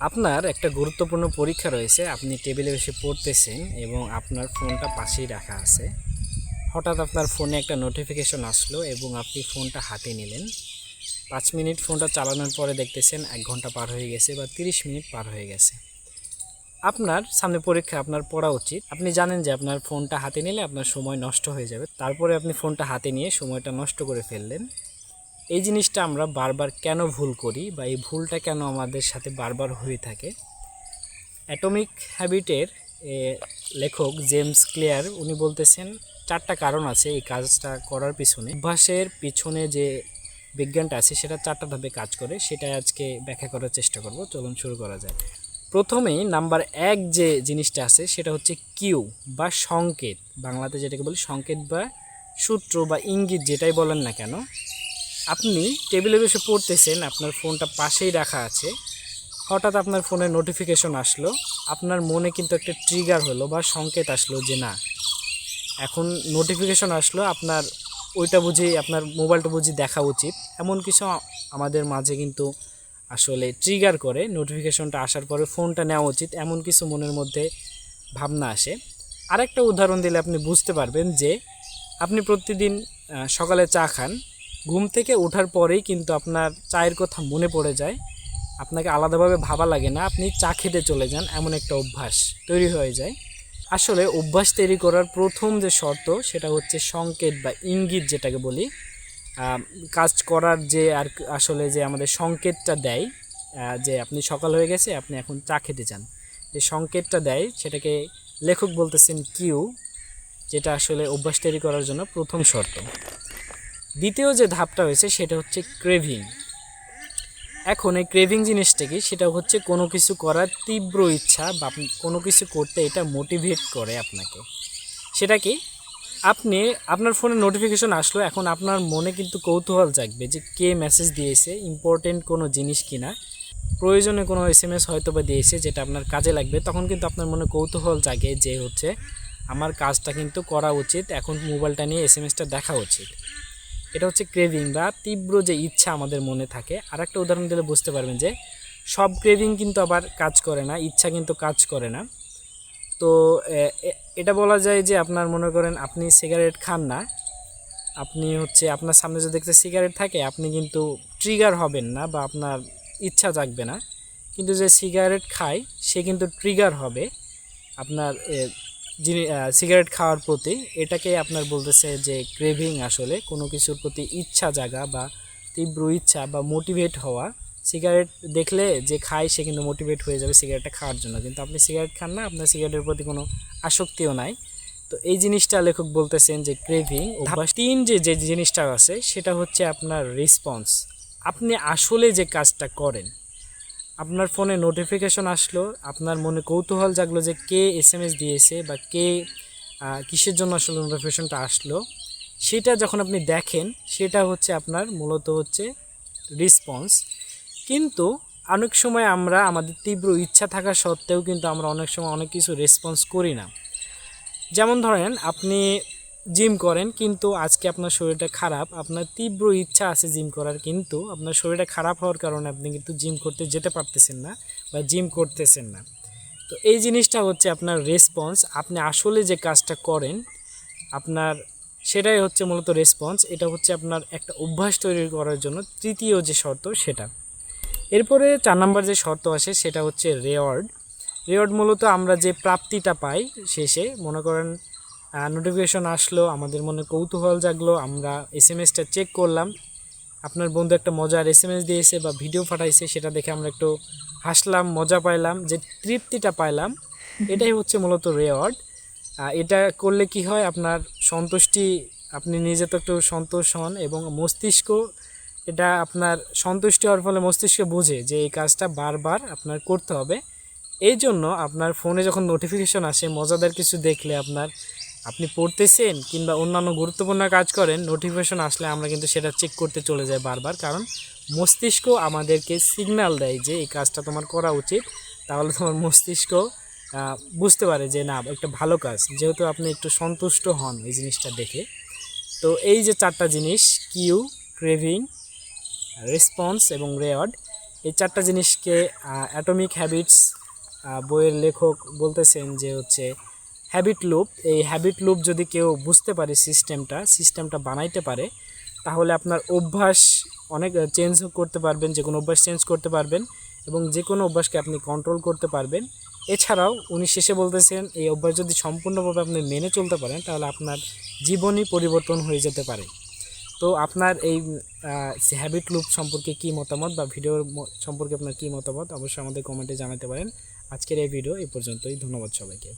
আপনার একটা গুরুত্বপূর্ণ পরীক্ষা রয়েছে, আপনি টেবিলে বসে পড়তেছেন এবং আপনার ফোনটা পাশেই রাখা আছে। হঠাৎ আপনার ফোনে একটা নোটিফিকেশন আসলো এবং আপনি ফোনটা হাতে নিলেন। 5 মিনিট ফোনটা চালানোর পরে দেখতেছেন 1 ঘন্টা পার হয়ে গেছে বা 30 মিনিট পার হয়ে গেছে। আপনার সামনে পরীক্ষা, আপনার পড়া উচিত। আপনি জানেন যে আপনার ফোনটা হাতে নিলে আপনার সময় নষ্ট হয়ে যাবে, তারপরে আপনি ফোনটা হাতে নিয়ে সময়টা নষ্ট করে ফেললেন। এই জিনিসটা আমরা বারবার কেন ভুল করি বা এই ভুলটা কেন আমাদের সাথে বারবার হয়ে থাকে? অ্যাটমিক হ্যাবিটের লেখক জেমস ক্লিয়ার উনি বলতেছেন 4টা কারণ আছে এই কাজটা করার পিছনে। অভ্যাসের পিছনে যে বিজ্ঞানটা আছে সেটা 4টা ধাপে কাজ করে, সেটা আজকে ব্যাখ্যা করার চেষ্টা করব। চলুন শুরু করা যায়। প্রথমেই নাম্বার 1 যে জিনিসটা আছে সেটা হচ্ছে কিউ বা সংকেত। বাংলাতে যেটাকে বলি সংকেত বা সূত্র বা ইঙ্গিত, যেটাই বলেন না কেন। আপনি টেবিলে বসে পড়তেছেন, আপনার ফোনটা পাশেই রাখা আছে, হঠাৎ আপনার ফোনে নোটিফিকেশন আসলো, আপনার মনে কিন্তু একটা ট্রিগার হলো বা সংকেত আসলো যে না, এখন নোটিফিকেশন আসলো, আপনার ওইটা বুঝি, আপনার মোবাইলটা বুঝি দেখা উচিত। এমন কিছু আমাদের মাঝে কিন্তু আসলে ট্রিগার করে নোটিফিকেশনটা আসার পরে ফোনটা নেওয়া উচিত, এমন কিছু মনের মধ্যে ভাবনা আসে। আরেকটা উদাহরণ দিলে আপনি বুঝতে পারবেন যে আপনি প্রতিদিন সকালে চা খান, ঘুম থেকে ওঠার পরেই কিন্তু আপনার চায়ের কথা মনে পড়ে যায়, আপনাকে আলাদাভাবে ভাবা লাগে না, আপনি চা খেতে চলে যান, এমন একটা অভ্যাস তৈরি হয়ে যায়। আসলে অভ্যাস তৈরি করার প্রথম যে শর্ত সেটা হচ্ছে সংকেত বা ইঙ্গিত, যেটাকে বলি কাজ করার যে আর আসলে যে আমাদের সংকেতটা দেয়, যে আপনি সকাল হয়ে গেছে, আপনি এখন চা খেতে চান, যে সংকেতটা দেয় সেটাকে লেখক বলতেছেন কিউ, যেটা আসলে অভ্যাস তৈরি করার জন্য প্রথম শর্ত। দ্বিতীয় যে ধাপটা হয়েছে সেটা হচ্ছে ক্রেভিং। এখন এই ক্রেভিং জিনিসটা কি? সেটা হচ্ছে কোনো কিছু করার তীব্র ইচ্ছা বা কোনো কিছু করতে এটা মোটিভেট করে আপনাকে। সেটা কি? আপনি আপনার ফোনে নোটিফিকেশন আসলো, এখন আপনার মনে কিন্তু কৌতূহল জাগবে যে কে মেসেজ দিয়েছে, ইম্পর্টেন্ট কোনো জিনিস কিনা, প্রয়োজনে কোনো SMS হয়তো বা দিয়েছে যেটা আপনার কাজে লাগবে। তখন কিন্তু আপনার মনে কৌতূহল জাগে যে হচ্ছে আমার কাজটা কিন্তু করা উচিত, এখন মোবাইলটা নিয়ে SMSটা দেখা উচিত। এটা হচ্ছে ক্রেভিং বা তীব্র যে ইচ্ছা আমাদের মনে থাকে। আর একটা উদাহরণ দিলে বুঝতে পারবেন যে সব ক্রেভিং কিন্তু আবার কাজ করে না, ইচ্ছা কিন্তু কাজ করে না। তো এটা বলা যায় যে আপনার মনে করেন আপনি সিগারেট খান না, আপনি হচ্ছে আপনার সামনে যদি দেখতে সিগারেট থাকে আপনি কিন্তু ট্রিগার হবেন না বা আপনার ইচ্ছা জাগবে না, কিন্তু যে সিগারেট খায় সে কিন্তু ট্রিগার হবে আপনার যিনি সিগারেট খাওয়ার প্রতি। এটাকে আপনার বলতেছে যে ক্রেভিং, আসলে কোনো কিছুর প্রতি ইচ্ছা জাগা বা তীব্র ইচ্ছা বা মোটিভেট হওয়া। সিগারেট দেখলে যে খায় সে কিন্তু মোটিভেট হয়ে যাবে সিগারেটটা খাওয়ার জন্য, কিন্তু আপনি সিগারেট খান না, আপনার সিগারেটের প্রতি কোনো আসক্তিও নাই। তো এই জিনিসটা লেখক বলতেছেন যে ক্রেভিং। ধাপ 3 যে জিনিসটা আছে সেটা হচ্ছে আপনার রেসপন্স। আপনি আসলে যে কাজটা করেন, আপনার ফোনে নোটিফিকেশন আসলো, আপনার মনে কৌতূহল জাগলো যে কে SMS দিয়েছে বা কে কিসের জন্য আসলে নোটিফিকেশনটা আসলো, সেটা যখন আপনি দেখেন সেটা হচ্ছে আপনার মূলত হচ্ছে রেসপন্স। কিন্তু অনেক সময় আমরা আমাদের তীব্র ইচ্ছা থাকা সত্ত্বেও কিন্তু আমরা অনেক সময় অনেক কিছু রেসপন্স করি না। যেমন ধরেন আপনি জিম করেন, কিন্তু আজকে আপনার শরীরটা খারাপ, আপনার তীব্র ইচ্ছা আছে জিম করার, কিন্তু আপনার শরীরটা খারাপ হওয়ার কারণে আপনি কিন্তু জিম করতে যেতে পারতেছেন না বা জিম করতেছেন না। তো এই জিনিসটা হচ্ছে আপনার রেসপন্স। আপনি আসলে যে কাজটা করেন আপনার সেটাই হচ্ছে মূলত রেসপন্স। এটা হচ্ছে আপনার একটা অভ্যাস তৈরি করার জন্য তৃতীয় যে শর্ত সেটা। এরপরে 4 নম্বর যে শর্ত আসে সেটা হচ্ছে রেওয়ার্ড। রেওয়ার্ড মূলত আমরা যে প্রাপ্তিটা পাই শেষে, মনে করেন নোটিফিকেশন আসলো, আমাদের মনে কৌতূহল জাগলো, আমরা SMSটা চেক করলাম, আপনার বন্ধু একটা মজার SMS দিয়েছে বা ভিডিও পাঠাইছে, সেটা দেখে আমরা একটু হাসলাম, মজা পাইলাম, যে তৃপ্তিটা পাইলাম, এটাই হচ্ছে মূলত রেওয়ার্ড। এটা করলে কি হয়, আপনার সন্তুষ্টি, আপনি নিজে তো একটু সন্তোষ হন এবং মস্তিষ্ক, এটা আপনার সন্তুষ্টি হওয়ার ফলে মস্তিষ্ক বোঝে যে এই কাজটা বারবার আপনার করতে হবে। এই জন্য আপনার ফোনে যখন নোটিফিকেশন আসে মজাদার কিছু দেখলে, আপনি পড়তেছেন কিংবা অন্যান্য গুরুত্বপূর্ণ কাজ করেন, নোটিফিকেশন আসলে আমরা কিন্তু সেটা চেক করতে চলে যাই বারবার, কারণ মস্তিষ্ক আমাদেরকে সিগন্যাল দেয় যে এই কাজটা তোমার করা উচিত। তাহলে তোমার মস্তিষ্ক বুঝতে পারে যে না, একটা ভালো কাজ, যেহেতু আপনি একটু সন্তুষ্ট হন এই জিনিসটা দেখে। তো এই যে 4টা জিনিস, কিউ, ক্রেভিং, রেসপন্স এবং রেওয়ার্ড, এই 4টা জিনিসকে অ্যাটমিক হ্যাবিটস বইয়ের লেখক বলতেছেন যে হচ্ছে হ্যাবিট লুপ। এই হ্যাবিট লুপ যদি কেউ বুঝতে পারে, সিস্টেমটা বানাইতে পারে, তাহলে আপনার অভ্যাস অনেক চেঞ্জ করতে পারবেন, যে কোনো অভ্যাস চেঞ্জ করতে পারবেন এবং যে কোনো অভ্যাসকে আপনি কন্ট্রোল করতে পারবেন। এছাড়াও উনি শেষে বলতেছেন এই অভ্যাস যদি সম্পূর্ণভাবে আপনি মেনে চলতে পারেন তাহলে আপনার জীবনই পরিবর্তন হয়ে যেতে পারে। তো আপনার এই হ্যাবিট লুপ সম্পর্কে কী মতামত বা ভিডিওর সম্পর্কে আপনার কী মতামত অবশ্যই আমাদের কমেন্টে জানাতে পারেন। আজকের এই ভিডিও এই পর্যন্তই। ধন্যবাদ সবাইকে।